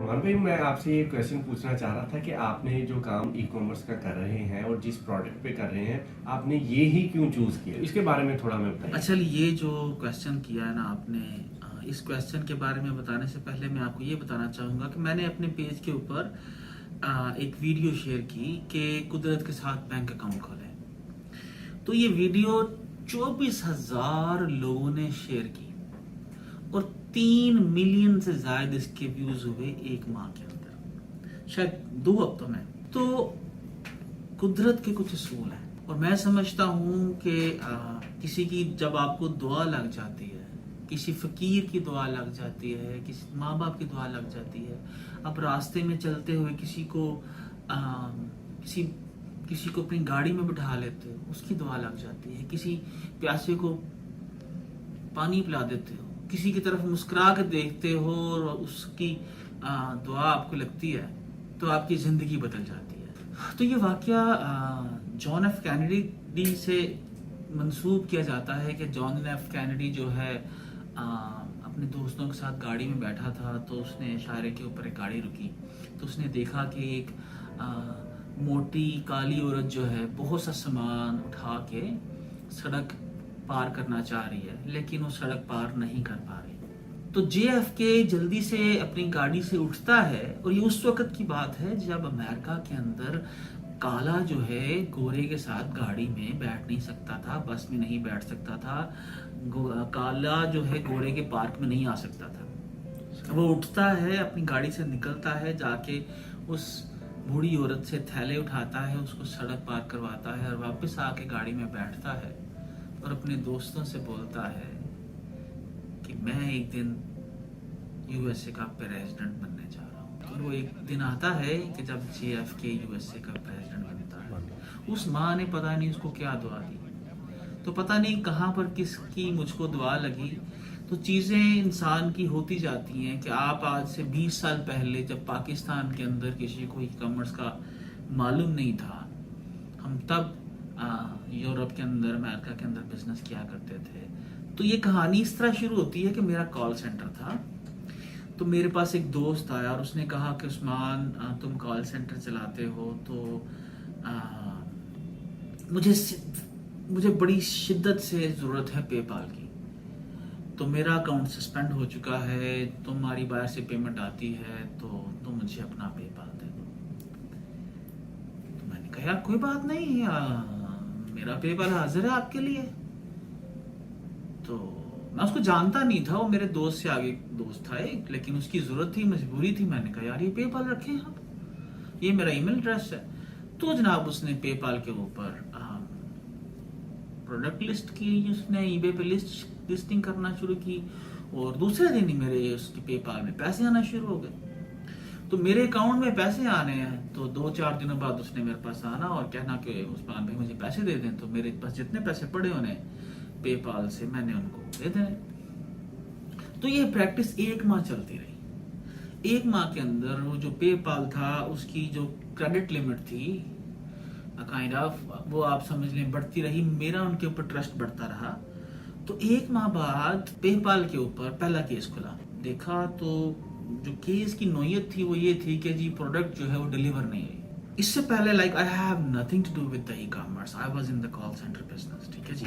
मान भाई, मैं आपसे ये क्वेश्चन पूछना चाह रहा था कि आपने जो काम ई कॉमर्स का कर रहे हैं और जिस प्रोडक्ट पे कर रहे हैं, आपने ये ही क्यों चूज किया, इसके बारे में थोड़ा मैं बताइए। अच्छा, ये जो क्वेश्चन किया है ना आपने, इस क्वेश्चन के बारे में बताने से पहले मैं आपको ये बताना चाहूँगा कि मैंने अपने पेज के ऊपर एक वीडियो शेयर की कि कुदरत के साथ बैंक अकाउंट खोलें। तो ये वीडियो 24,000 लोगों ने शेयर की और 3 मिलियन से ज्यादा इसके व्यूज हुए एक माह के अंदर, शायद 2 हफ्तों में। तो कुदरत के कुछ असूल हैं और मैं समझता हूँ कि किसी की जब आपको दुआ लग जाती है, किसी फकीर की दुआ लग जाती है, किसी माँ बाप की दुआ लग जाती है, आप रास्ते में चलते हुए किसी को अपनी गाड़ी में बिठा लेते हो, उसकी दुआ लग जाती है, किसी प्यासे को पानी पिला देते हो, किसी की तरफ मुस्कुरा कर देखते हो और उसकी दुआ आपको लगती है, तो आपकी जिंदगी बदल जाती है। तो ये वाकया जॉन एफ कैनेडी से मंसूब किया जाता है कि जॉन एफ कैनेडी जो है अपने दोस्तों के साथ गाड़ी में बैठा था, तो उसने इशारे के ऊपर एक गाड़ी रुकी, तो उसने देखा कि एक मोटी काली औरत जो है बहुत सा सामान उठा के सड़क पार करना चाह रही है, लेकिन वो सड़क पार नहीं कर पा रही। तो JFK जल्दी से अपनी गाड़ी से उठता है, और ये उस वक्त की बात है जब अमेरिका के अंदर काला जो है गोरे के साथ गाड़ी में बैठ नहीं सकता था, बस में नहीं बैठ सकता था, काला जो है गोरे के पार्क में नहीं आ सकता था। वो उठता है, अपनी गाड़ी से निकलता है, जाके उस बूढ़ी औरत से थैले उठाता है, उसको सड़क पार करवाता है और वापस आके गाड़ी में बैठता है और अपने दोस्तों से बोलता है कि मैं एक दिन USA का प्रेसिडेंट बनने जा रहा हूँ। तो वो एक दिन आता है कि जब JFK USA का प्रेसिडेंट बनता है। उस माँ ने पता नहीं उसको क्या दुआ दी, तो पता नहीं कहाँ पर किसकी मुझको दुआ लगी। तो चीज़ें इंसान की होती जाती हैं कि आप आज से 20 साल पहले जब पाकिस्तान के अंदर किसी को ई कॉमर्स का मालूम नहीं था, हम तब यूरोप के अंदर, अमेरिका के अंदर बिजनेस किया करते थे। तो ये कहानी इस तरह शुरू होती है कि मेरा कॉल सेंटर था, तो मेरे पास एक दोस्त आया और उसने कहा कि उस्मान, तुम कॉल सेंटर चलाते हो, तो मुझे बड़ी शिद्दत से ज़रूरत है पेपाल की, तो मेरा अकाउंट सस्पेंड हो चुका है, तुम्हारी बाहर से पेमेंट आती है, तो तुम मुझे अपना पेपाल दे दो। तो मैंने कहा यार कोई बात नहीं, मेरा पेपाल हाजिर है आपके लिए। तो मैं उसको जानता नहीं था, वो मेरे दोस्त से आगे दोस्त था एक, लेकिन उसकी जरूरत थी, मजबूरी थी। मैंने कहा यार ये पेपाल रखें आप, ये मेरा ईमेल एड्रेस है। तो जनाब उसने पेपाल के ऊपर प्रोडक्ट लिस्ट की, उसने eBay पे लिस्टिंग करना शुरू की, और दूसरे दिन ही मेरे उसके पेपाल में पैसे आना शुरू हो गए। तो मेरे अकाउंट में पैसे आने हैं, तो 2-4 दिनों बाद उसने मेरे पास आना और कहना कि उस्मान भाई मुझे पैसे दे दें। तो मेरे पास जितने पैसे पड़े होने पेपाल से, मैंने उनको दे देने। तो ये प्रैक्टिस 1 माह चलती रही। 1 माह के अंदर वो जो पेपाल था, उसकी जो क्रेडिट लिमिट थी काइंड ऑफ, वो आप समझ लें बढ़ती रही, मेरा उनके ऊपर ट्रस्ट बढ़ता रहा। तो 1 माह बाद पेपाल के ऊपर पहला केस खुला। देखा तो जो केस की नोयत थी वो ये थी कि जी प्रोडक्ट जो है वो डिलीवर नहीं हुई। इससे पहले like I have nothing to do with the e commerce, I was in the call centre business, ठीक है जी।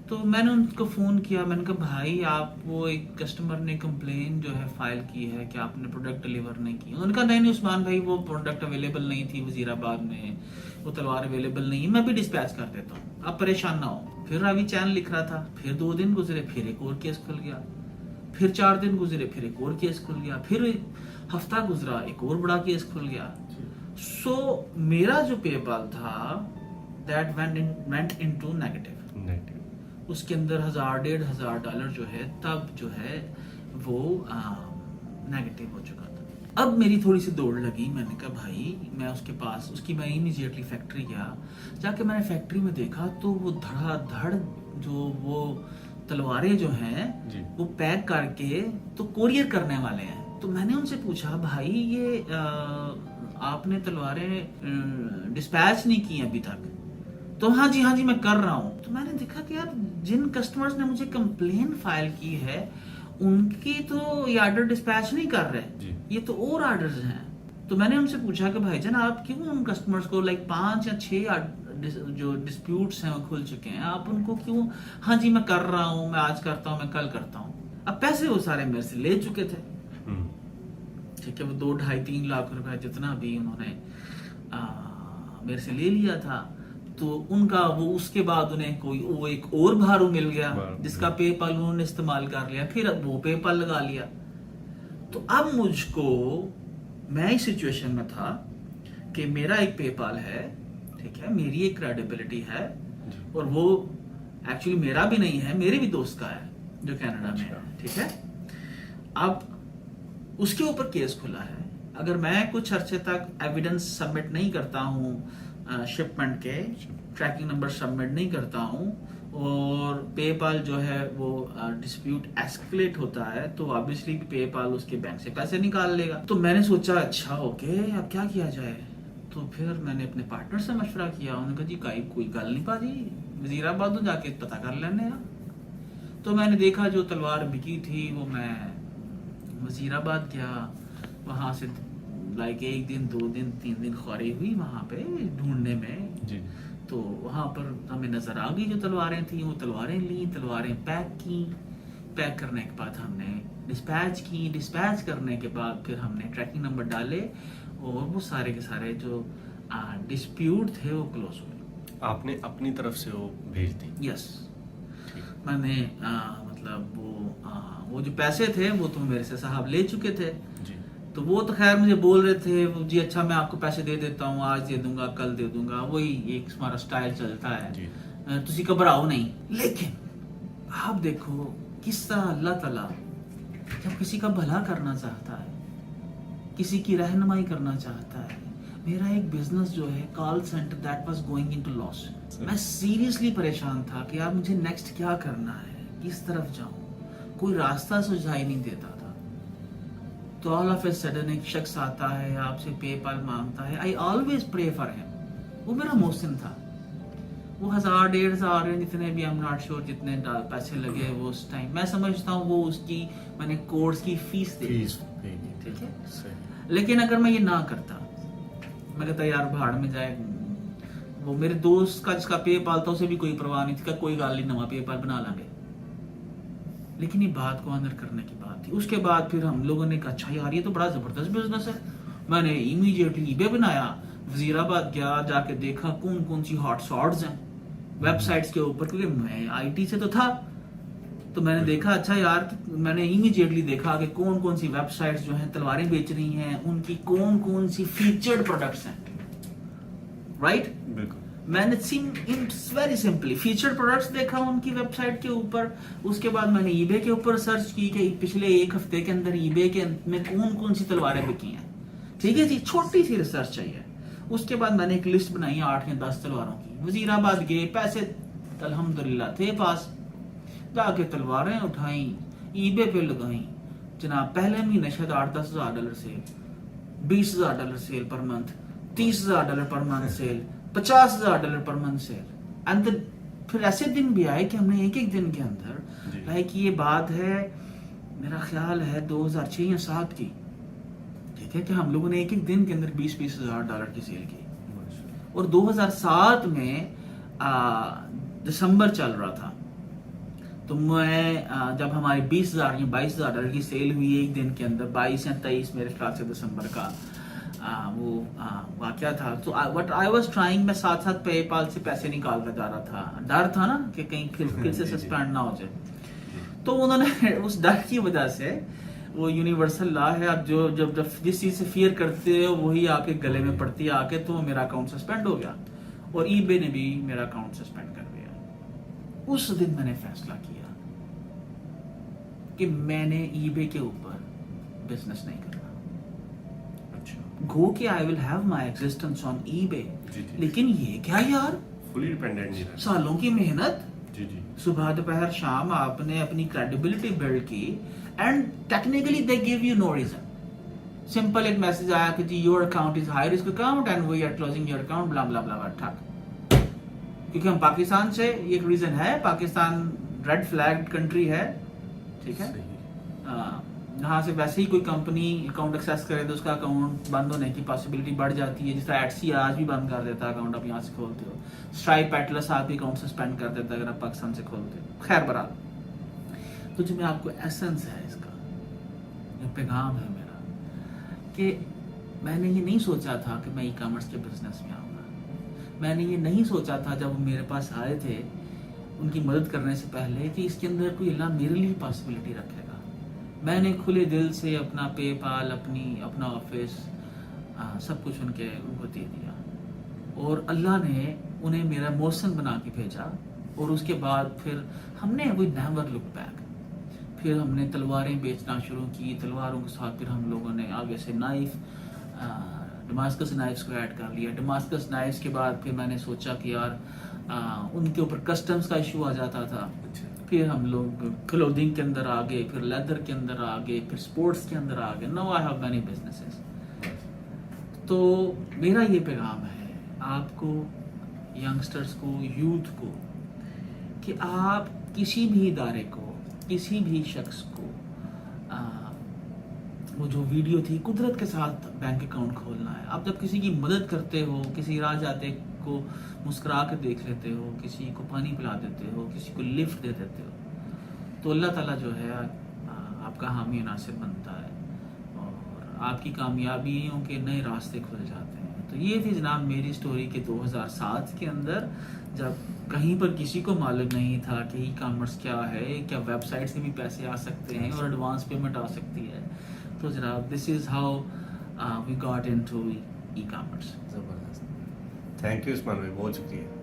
तो मैंने उनको फ़ोन किया, मैंने कहा भाई आप, वो एक कस्टमर ने कंप्लेन जो है फाइल की है कि आपने प्रोडक्ट डिलीवर नहीं की। उन्होंने कहा नहीं उस्मान भाई, वो प्रोडक्ट अवेलेबल नहीं थी वजीराबाद में, वो तलवार अवेलेबल नहीं है, मैं भी डिस्पैच कर देता हूँ, आप परेशान ना हो। फिर रावी चैन लिख रहा था, फिर 2 दिन गुजरे, फिर एक और केस खुल गया, फिर 4 दिन गुजरे, फिर एक और केस खुल गया, फिर हफ्ता गुजरा, एक और बड़ा केस खुल गया। सो मेरा जो पेपाल था दैट वेंट इनटू नेगेटिव। उसके अंदर $1,000-1,500 जो है तब जो है वो नेगेटिव हो चुका था। अब मेरी थोड़ी सी दौड़ लगी, मैंने कहा भाई मैं उसके पास, उसकी मैं इमीडिएटली फैक्ट्री गया। जाके मैंने फैक्ट्री में देखा तो वो धड़ाधड़ जो वो तलवारें जो हैं वो पैक करके तो कोरियर करने वाले हैं। तो मैंने उनसे पूछा भाई ये आपने तलवारें डिस्पैच नहीं की अभी तक? तो हाँ जी मैं कर रहा हूँ। तो मैंने देखा कि यार जिन कस्टमर्स ने मुझे कंप्लेन फाइल की है ان کی تو یہ آرڈر ڈسپیچ نہیں کر رہے, جی. یہ تو اور آرڈرز ہیں. تو میں نے ان سے پوچھا کہ بھائی جان آپ کیوں ان کسٹمرز کو لائک 5 یا 6 جو ڈسپیوٹس ہیں وہ کھل چکے ہیں, آپ ان کو کیوں, ہاں جی میں کر رہا ہوں, میں آج کرتا ہوں, میں کل کرتا ہوں. اب پیسے وہ سارے میرے سے لے چکے تھے, ٹھیک ہے, وہ 2-2.5-3 لاکھ روپے جتنا بھی انہوں نے میرے سے لے لیا تھا. تو ان کا وہ اس کے بعد انہیں کوئی وہ ایک اور بھارو مل گیا جس کا پے پال انہوں نے استعمال کر لیا, پھر اب وہ پے پال لگا لیا. تو اب مجھ کو, میں اس سچویشن میں تھا کہ میرا ایک پے پال ہے, ٹھیک ہے, میری ایک کریڈیبلٹی ہے, اور وہ ایکچولی میرا بھی نہیں ہے, میرے بھی دوست کا ہے جو کینیڈا میں ہے, ٹھیک ہے. اب اس کے اوپر کیس کھلا ہے. اگر میں کچھ عرصے تک ایویڈنس سبمٹ نہیں کرتا ہوں, شپمنٹ کے ٹریکنگ نمبر سبمٹ نہیں کرتا ہوں, اور پے پال جو ہے وہ ڈسپیوٹ ایسکلیٹ ہوتا ہے, تو obviously پے پال اس کے بینک سے پیسے نکال لے گا. تو میں نے سوچا اچھا اوکے اب کیا کیا جائے. تو پھر میں نے اپنے پارٹنر سے مشورہ کیا, انہوں نے کہا جی کوئی گل نہیں پا جی, وزیر آباد جا کے پتہ کر لینے. تو میں نے دیکھا جو تلوار بکی تھی وہ میں وزیر آباد گیا, وہاں سے لائک 1 دن 2 دن 3 دن خواری ہوئی وہاں پہ ڈھونڈنے میں. تو وہاں پر ہمیں نظر آ گئی جو تلواریں تھیں, وہ تلواریں لیں, تلواریں پیک کی, پیک کرنے کے بعد ہم نے ڈسپیچ کی, ڈسپیچ کرنے کے بعد پھر ہم نے ٹریکنگ نمبر ڈالے, اور وہ سارے کے سارے جو ڈسپیوٹ تھے وہ کلوز ہوئے. آپ نے اپنی طرف سے وہ بھیج دی؟ یس, میں نے مطلب وہ جو پیسے تھے وہ تو میرے سے صاحب لے چکے تھے. تو وہ تو خیر مجھے بول رہے تھے جی اچھا میں آپ کو پیسے دے دیتا ہوں, آج دے دوں گا, کل دے دوں گا, وہی ایک ہمارا سٹائل چلتا ہے, تسی گھبراؤ نہیں. لیکن آپ دیکھو کس طرح اللہ تعالیٰ جب کسی کا بھلا کرنا چاہتا ہے, کسی کی رہنمائی کرنا چاہتا ہے. میرا ایک بزنس جو ہے call center that was going into loss. میں سیریسلی پریشان تھا کہ یار مجھے نیکسٹ کیا کرنا ہے, کس طرف جاؤں, کوئی راستہ سجھائی نہیں دیتا تھا. تو آل آف اے سڈن ایک شخص آتا ہے, آپ سے پے پال مانگتا ہے. آئی آلویز پرے فار ہم. وہ میرا محسن تھا, وہ 1000-1500 جتنے بھی I'm not sure جتنے پیسے لگے وہ اس ٹائم, میں سمجھتا ہوں وہ اس کی میں نے کورس کی فیس دی, ٹھیک ہے. لیکن اگر میں یہ نہ کرتا, میں کہتا یار بھاڑ میں جائے, وہ میرے دوست کا جس کا پے پال تھا اسے بھی کوئی پرواہ نہیں تھی, کوئی گال نہیں, نواں پے پال بنا لیں گے. لیکن یہ بات کو آنر کرنے کی بات تھی. اس کے بعد پھر ہم لوگوں نے کہا اچھا یار یہ تو بڑا زبردست بزنس ہے. میں نے امیڈیٹلی ای بے بنایا, وزیر آباد گیا, جا کے دیکھا کون سی ہاٹ ساٹس ہیں ویب سائٹس کے اوپر, کیونکہ میں آئی ٹی سے تو تھا. تو میں نے دیکھا اچھا یار, میں نے امیڈیٹلی دیکھا کہ کون سی ویب سائٹس جو ہیں تلواریں بیچ رہی ہیں, ان کی کون سی فیچرڈ پروڈکٹس ہیں, رائٹ. بالکل. میں نے ویری سمپلی فیچرڈ پروڈکٹس دیکھا ان کی ویب سائٹ کے اوپر. اس کے بعد میں نے ای بے کے اوپر سرچ کی کہ پچھلے 1 ہفتے کے اندر ای بے کے میں کون سی تلواریں بکی ہیں, ٹھیک ہے جی, چھوٹی سی ریسرچ چاہیے. اس کے بعد میں نے ایک لسٹ بنائی 8 یا 10 تلواروں کی. وزیر آباد گئے, پیسے الحمدللہ تھے پاس, جا کے تلواریں اٹھائیں, ای بے پہ لگائیں. جناب پہلے مہینے شاید $8-10,000 sale, $20,000 sale per month, $30,000 per month sale, $50,000 per month sale. And پھر ایسے دن بھی آئے کہ ہم نے ایک دن کے اندر لائک یہ بات ہے میرا خیال ہے 2006 یا 2007 کی, ٹھیک ہے, کہ ہم لوگوں نے ایک دن کے اندر $20,000 کی سیل کی. اور 2007 میں دسمبر چل رہا تھا, تو میں جب ہماری 20,000 یا $22,000 کی سیل ہوئی ایک دن کے اندر, 22 یا 23 میرے خیال سے دسمبر کا وہ واقعہ تھا. تو وٹ آئی واز ٹرائنگ, میں ساتھ ساتھ پے پال سے پیسے نکالتا جا رہا تھا. ڈر تھا نا کہ کہیں پھر سے سسپینڈ نہ ہو جائے. تو انہوں نے اس ڈر کی وجہ سے, وہ یونیورسل لا ہے, آپ جو جب جس چیز سے فیئر کرتے ہو وہی آپ کے گلے میں پڑتی ہے آ کے, تو میرا اکاؤنٹ سسپینڈ ہو گیا. اور ای بے نے بھی میرا اکاؤنٹ سسپینڈ کر دیا. اس دن میں نے فیصلہ کیا کہ میں نے ای بے کے اوپر بزنس نہیں کرنا. گو کہ آئی ول ہیو مائی ایگزسٹنس آن ای بے, لیکن یہ کیا یار, فلی ڈیپینڈنٹ سالوں کی محنت, جی صبح دوپہر شام آپ نے اپنی کریڈیبلٹی بلڈ کی, and technically they gave you no reason. Simple ایک میسج آیا کہ جی your account is high risk account and we are closing your account blah blah بلا, ٹھک. کیونکہ ہم پاکستان سے, ایک ریزن ہے, پاکستان ریڈ فلیگ کنٹری ہے, ٹھیک ہے. जहाँ से वैसे ही कोई कंपनी अकाउंट एक्सेस करे तो उसका अकाउंट बंद होने की पॉसिबिलिटी बढ़ जाती है, जिस तरह एटसी आज भी बंद कर देता है अकाउंट आप यहाँ से खोलते हो, स्ट्राइप एटलस आप भी अकाउंट सस्पेंड कर देता है अगर आप पाकिस्तान से खोलते हो। खैर बहरहाल, तो जो मैं आपको एसेंस है इसका, जो पैगाम है मेरा, कि मैंने ये नहीं सोचा था कि मैं ई कॉमर्स के बिजनेस में आऊँगा। मैंने ये नहीं सोचा था जब वो मेरे पास आए थे उनकी मदद करने से पहले कि इसके अंदर कोई अल्लाह मेरे लिए पॉसिबिलिटी रखेगा। मैंने खुले दिल से अपना पेपाल, अपना ऑफिस, सब कुछ उनको दे दिया, और अल्लाह ने उन्हें मेरा मौसम बना के भेजा। और उसके बाद फिर हमने वी नेवर लुक बैक। फिर हमने तलवारें बेचना शुरू की, तलवारों के साथ फिर हम लोगों ने आगे से नाइफ, डमास्कस नाइफ्स को ऐड कर लिया। डमास्कस नाइफ्स के बाद फिर मैंने सोचा कि यार उनके ऊपर कस्टम्स का इशू आ जाता था। फिर हम लोग क्लोथिंग के अंदर आ गए, फिर लेदर के अंदर आ गए, फिर स्पोर्ट्स के अंदर आ गए। Now I have many businesses. तो मेरा ये पैगाम है आपको, यंगस्टर्स को, यूथ को, कि आप किसी भी इदारे को, किसी भी शख्स को, वो जो वीडियो थी कुदरत के साथ बैंक अकाउंट खोलना है। आप जब किसी की मदद करते हो, किसी राह जाते को मुस्कुरा के देख लेते हो, किसी को पानी पिला देते हो, किसी को लिफ्ट दे देते हो, तो अल्लाह ताला जो है आपका हामी नासिर बनता है और आपकी कामयाबियों के नए रास्ते खुल जाते हैं। तो ये थी जनाब मेरी स्टोरी के 2007 के अंदर, जब कहीं पर किसी को मालूम नहीं था कि ई कॉमर्स क्या है, क्या वेबसाइट से भी पैसे आ सकते हैं और एडवांस पेमेंट आ सकती है। तो जनाब this is how we got into e commerce. ज़बरदस्त। थैंक यू उस्मान भाई, बहुत शुक्रिया।